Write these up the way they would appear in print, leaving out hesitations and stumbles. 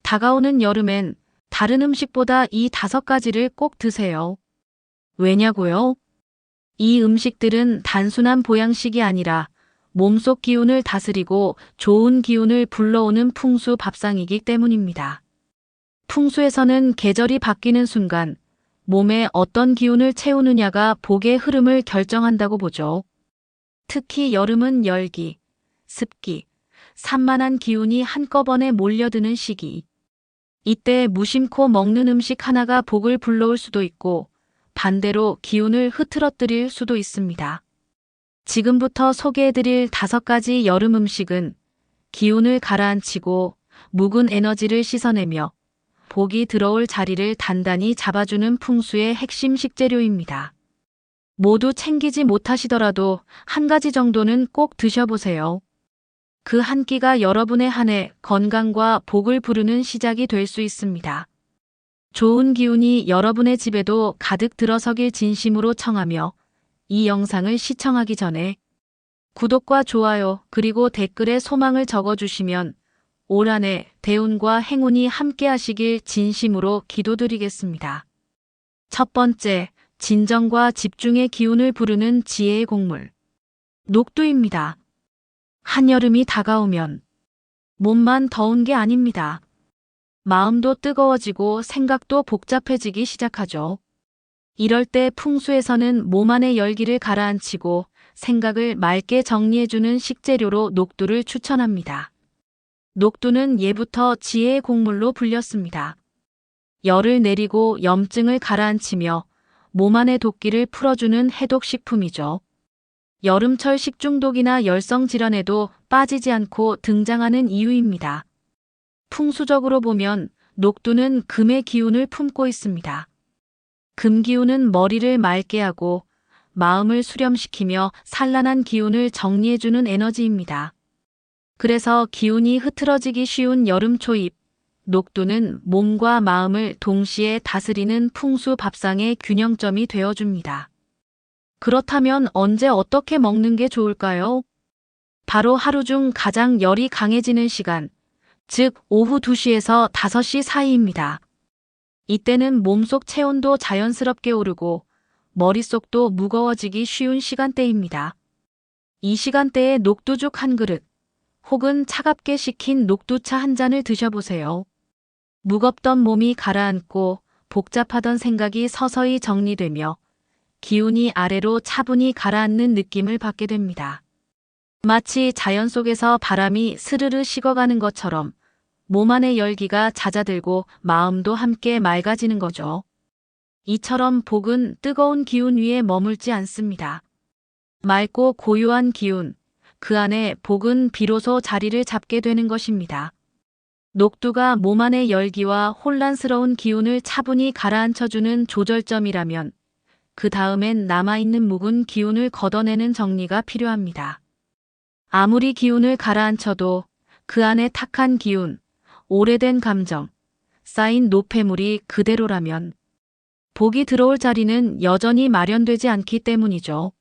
다가오는 여름엔 다른 음식보다 이 5가지를 꼭 드세요. 왜냐고요? 이 음식들은 단순한 보양식이 아니라 몸속 기운을 다스리고 좋은 기운을 불러오는 풍수 밥상이기 때문입니다. 풍수에서는 계절이 바뀌는 순간 몸에 어떤 기운을 채우느냐가 복의 흐름을 결정한다고 보죠. 특히 여름은 열기, 습기, 산만한 기운이 한꺼번에 몰려드는 시기. 이때 무심코 먹는 음식 하나가 복을 불러올 수도 있고 반대로 기운을 흐트러뜨릴 수도 있습니다. 지금부터 소개해드릴 5가지 여름 음식은 기운을 가라앉히고 묵은 에너지를 씻어내며 복이 들어올 자리를 단단히 잡아주는 풍수의 핵심 식재료입니다. 모두 챙기지 못하시더라도 한 가지 정도는 꼭 드셔보세요. 그 한 끼가 여러분의 한 해 건강과 복을 부르는 시작이 될 수 있습니다. 좋은 기운이 여러분의 집에도 가득 들어서길 진심으로 청하며 이 영상을 시청하기 전에 구독과 좋아요 그리고 댓글에 소망을 적어주시면 올 한 해 대운과 행운이 함께 하시길 진심으로 기도드리겠습니다. 첫 번째, 진정과 집중의 기운을 부르는 지혜의 곡물. 녹두입니다. 한여름이 다가오면 몸만 더운 게 아닙니다. 마음도 뜨거워지고 생각도 복잡해지기 시작하죠. 이럴 때 풍수에서는 몸 안의 열기를 가라앉히고 생각을 맑게 정리해주는 식재료로 녹두를 추천합니다. 녹두는 예부터 지혜의 곡물로 불렸습니다. 열을 내리고 염증을 가라앉히며 몸 안의 독기를 풀어주는 해독식품이죠. 여름철 식중독이나 열성 질환에도 빠지지 않고 등장하는 이유입니다. 풍수적으로 보면 녹두는 금의 기운을 품고 있습니다. 금 기운은 머리를 맑게 하고 마음을 수렴시키며 산란한 기운을 정리해주는 에너지입니다. 그래서 기운이 흐트러지기 쉬운 여름 초입, 녹두는 몸과 마음을 동시에 다스리는 풍수 밥상의 균형점이 되어줍니다. 그렇다면 언제 어떻게 먹는 게 좋을까요? 바로 하루 중 가장 열이 강해지는 시간, 즉 오후 2시에서 5시 사이입니다. 이때는 몸속 체온도 자연스럽게 오르고 머릿속도 무거워지기 쉬운 시간대입니다. 이 시간대에 녹두죽 한 그릇, 혹은 차갑게 식힌 녹두차 한 잔을 드셔보세요. 무겁던 몸이 가라앉고 복잡하던 생각이 서서히 정리되며 기운이 아래로 차분히 가라앉는 느낌을 받게 됩니다. 마치 자연 속에서 바람이 스르르 식어가는 것처럼 몸 안의 열기가 잦아들고 마음도 함께 맑아지는 거죠. 이처럼 복은 뜨거운 기운 위에 머물지 않습니다. 맑고 고요한 기운, 그 안에 복은 비로소 자리를 잡게 되는 것입니다. 녹두가 몸 안의 열기와 혼란스러운 기운을 차분히 가라앉혀주는 조절점이라면 그 다음엔 남아있는 묵은 기운을 걷어내는 정리가 필요합니다. 아무리 기운을 가라앉혀도 그 안에 탁한 기운, 오래된 감정, 쌓인 노폐물이 그대로라면 복이 들어올 자리는 여전히 마련되지 않기 때문이죠.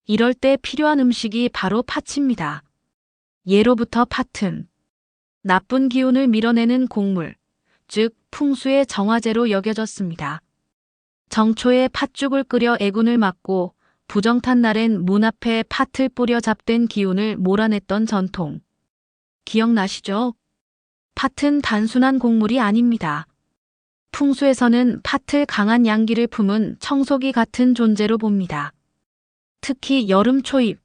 이럴 때 필요한 음식이 바로 팥입니다. 예로부터 팥은 나쁜 기운을 밀어내는 곡물, 즉 풍수의 정화제로 여겨졌습니다. 정초에 팥죽을 끓여 애군을 막고 부정탄 날엔 문 앞에 팥을 뿌려 잡된 기운을 몰아냈던 전통. 기억나시죠? 팥은 단순한 곡물이 아닙니다. 풍수에서는 팥을 강한 양기를 품은 청소기 같은 존재로 봅니다. 특히 여름 초입,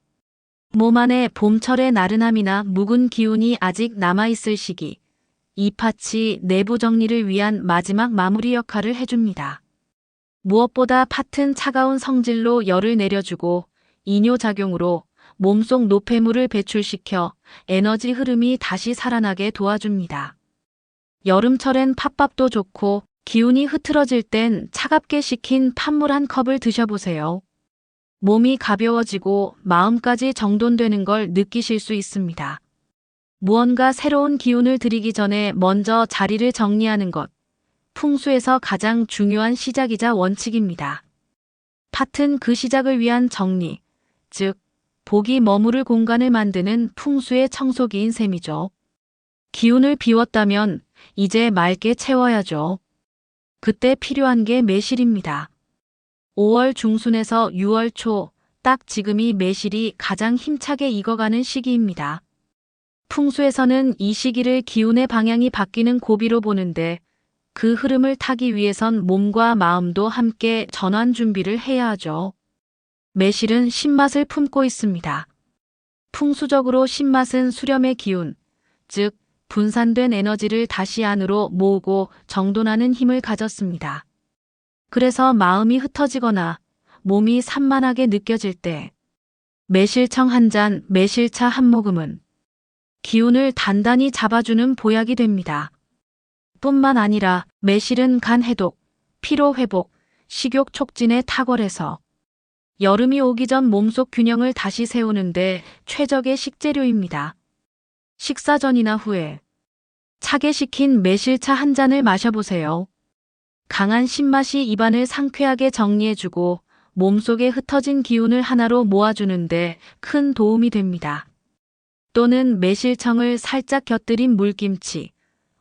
몸 안에 봄철의 나른함이나 묵은 기운이 아직 남아있을 시기, 이 팥이 내부 정리를 위한 마지막 마무리 역할을 해줍니다. 무엇보다 팥은 차가운 성질로 열을 내려주고 이뇨작용으로 몸속 노폐물을 배출시켜 에너지 흐름이 다시 살아나게 도와줍니다. 여름철엔 팥밥도 좋고 기운이 흐트러질 땐 차갑게 식힌 팥물 한 컵을 드셔보세요. 몸이 가벼워지고 마음까지 정돈되는 걸 느끼실 수 있습니다. 무언가 새로운 기운을 들이기 전에 먼저 자리를 정리하는 것. 풍수에서 가장 중요한 시작이자 원칙입니다. 팥은 그 시작을 위한 정리, 즉 복이 머무를 공간을 만드는 풍수의 청소기인 셈이죠. 기운을 비웠다면 이제 맑게 채워야죠. 그때 필요한 게 매실입니다. 5월 중순에서 6월 초, 딱 지금이 매실이 가장 힘차게 익어가는 시기입니다. 풍수에서는 이 시기를 기운의 방향이 바뀌는 고비로 보는데 그 흐름을 타기 위해선 몸과 마음도 함께 전환 준비를 해야 하죠. 매실은 신맛을 품고 있습니다. 풍수적으로 신맛은 수렴의 기운, 즉 분산된 에너지를 다시 안으로 모으고 정돈하는 힘을 가졌습니다. 그래서 마음이 흩어지거나 몸이 산만하게 느껴질 때 매실청 한 잔, 매실차 한 모금은 기운을 단단히 잡아주는 보약이 됩니다. 뿐만 아니라 매실은 간 해독, 피로 회복, 식욕 촉진에 탁월해서 여름이 오기 전 몸속 균형을 다시 세우는데 최적의 식재료입니다. 식사 전이나 후에 차게 식힌 매실차 한 잔을 마셔보세요. 강한 신맛이 입안을 상쾌하게 정리해주고 몸속에 흩어진 기운을 하나로 모아주는데 큰 도움이 됩니다. 또는 매실청을 살짝 곁들인 물김치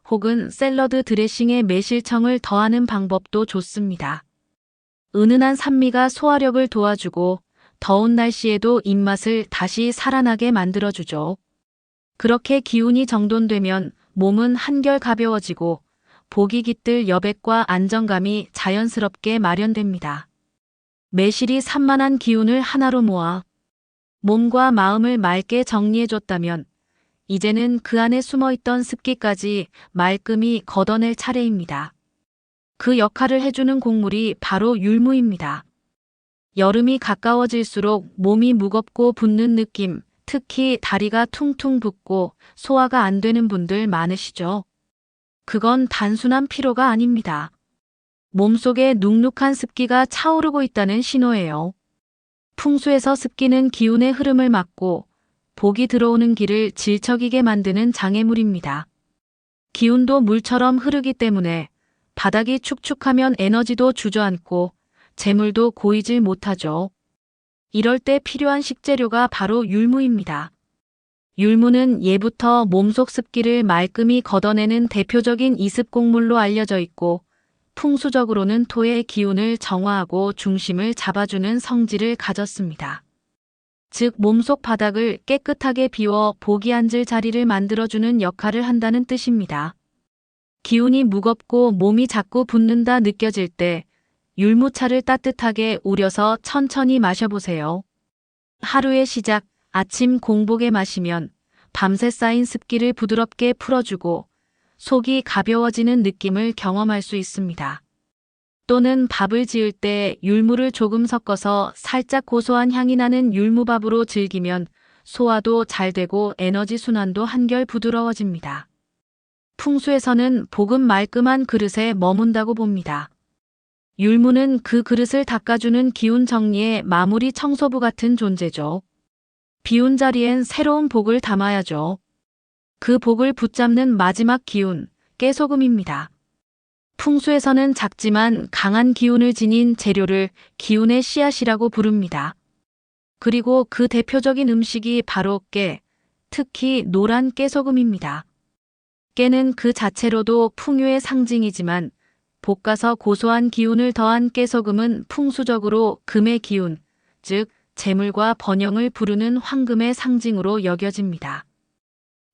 혹은 샐러드 드레싱에 매실청을 더하는 방법도 좋습니다. 은은한 산미가 소화력을 도와주고 더운 날씨에도 입맛을 다시 살아나게 만들어주죠. 그렇게 기운이 정돈되면 몸은 한결 가벼워지고 보기 깃들 여백과 안정감이 자연스럽게 마련됩니다. 매실이 산만한 기운을 하나로 모아 몸과 마음을 맑게 정리해줬다면 이제는 그 안에 숨어있던 습기까지 말끔히 걷어낼 차례입니다. 그 역할을 해주는 곡물이 바로 율무입니다. 여름이 가까워질수록 몸이 무겁고 붓는 느낌, 특히 다리가 퉁퉁 붓고 소화가 안 되는 분들 많으시죠? 그건 단순한 피로가 아닙니다. 몸속에 눅눅한 습기가 차오르고 있다는 신호예요. 풍수에서 습기는 기운의 흐름을 막고 복이 들어오는 길을 질척이게 만드는 장애물입니다. 기운도 물처럼 흐르기 때문에 바닥이 축축하면 에너지도 주저앉고 재물도 고이질 못하죠. 이럴 때 필요한 식재료가 바로 율무입니다. 율무는 예부터 몸속 습기를 말끔히 걷어내는 대표적인 이습곡물로 알려져 있고 풍수적으로는 토의 기운을 정화하고 중심을 잡아주는 성질을 가졌습니다. 즉 몸속 바닥을 깨끗하게 비워 복이 앉을 자리를 만들어주는 역할을 한다는 뜻입니다. 기운이 무겁고 몸이 자꾸 붓는다 느껴질 때 율무차를 따뜻하게 우려서 천천히 마셔보세요. 하루의 시작, 아침 공복에 마시면 밤새 쌓인 습기를 부드럽게 풀어주고 속이 가벼워지는 느낌을 경험할 수 있습니다. 또는 밥을 지을 때 율무를 조금 섞어서 살짝 고소한 향이 나는 율무밥으로 즐기면 소화도 잘 되고 에너지 순환도 한결 부드러워집니다. 풍수에서는 복은 말끔한 그릇에 머문다고 봅니다. 율무는 그 그릇을 닦아주는 기운 정리의 마무리 청소부 같은 존재죠. 비운 자리엔 새로운 복을 담아야죠. 그 복을 붙잡는 마지막 기운, 깨소금입니다. 풍수에서는 작지만 강한 기운을 지닌 재료를 기운의 씨앗이라고 부릅니다. 그리고 그 대표적인 음식이 바로 깨, 특히 노란 깨소금입니다. 깨는 그 자체로도 풍요의 상징이지만 볶아서 고소한 기운을 더한 깨소금은 풍수적으로 금의 기운, 즉 재물과 번영을 부르는 황금의 상징으로 여겨집니다.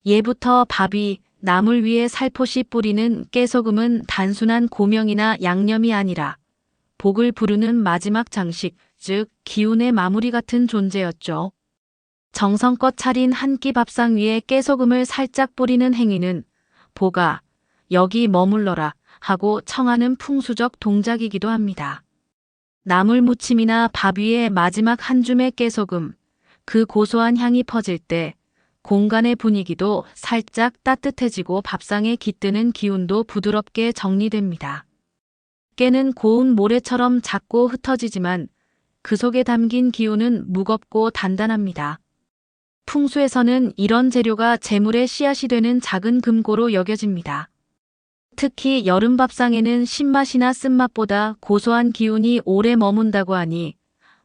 예부터 밥이 나물 위에 살포시 뿌리는 깨소금은 단순한 고명이나 양념이 아니라 복을 부르는 마지막 장식, 즉 기운의 마무리 같은 존재였죠. 정성껏 차린 한 끼 밥상 위에 깨소금을 살짝 뿌리는 행위는 복아, 여기 머물러라 하고 청하는 풍수적 동작이기도 합니다. 나물 무침이나 밥 위에 마지막 한 줌의 깨소금, 그 고소한 향이 퍼질 때 공간의 분위기도 살짝 따뜻해지고 밥상에 깃드는 기운도 부드럽게 정리됩니다. 깨는 고운 모래처럼 작고 흩어지지만 그 속에 담긴 기운은 무겁고 단단합니다. 풍수에서는 이런 재료가 재물의 씨앗이 되는 작은 금고로 여겨집니다. 특히 여름 밥상에는 신맛이나 쓴맛보다 고소한 기운이 오래 머문다고 하니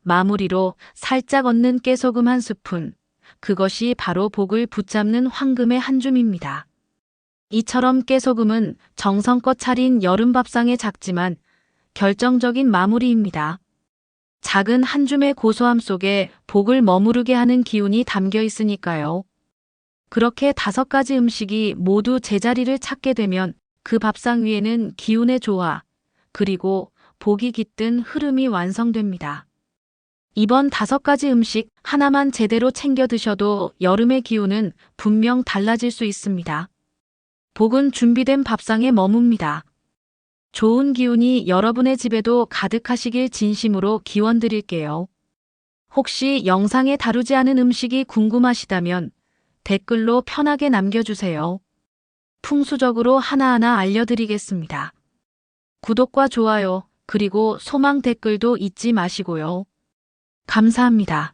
마무리로 살짝 얹는 깨소금 한 스푼, 그것이 바로 복을 붙잡는 황금의 한 줌입니다. 이처럼 깨소금은 정성껏 차린 여름 밥상의 작지만 결정적인 마무리입니다. 작은 한 줌의 고소함 속에 복을 머무르게 하는 기운이 담겨 있으니까요. 그렇게 5가지 음식이 모두 제자리를 찾게 되면 그 밥상 위에는 기운의 조화, 그리고 복이 깃든 흐름이 완성됩니다. 이번 5가지 음식 하나만 제대로 챙겨 드셔도 여름의 기운은 분명 달라질 수 있습니다. 복은 준비된 밥상에 머뭅니다. 좋은 기운이 여러분의 집에도 가득하시길 진심으로 기원드릴게요. 혹시 영상에 다루지 않은 음식이 궁금하시다면 댓글로 편하게 남겨주세요. 풍수적으로 하나하나 알려드리겠습니다. 구독과 좋아요, 그리고 소망 댓글도 잊지 마시고요. 감사합니다.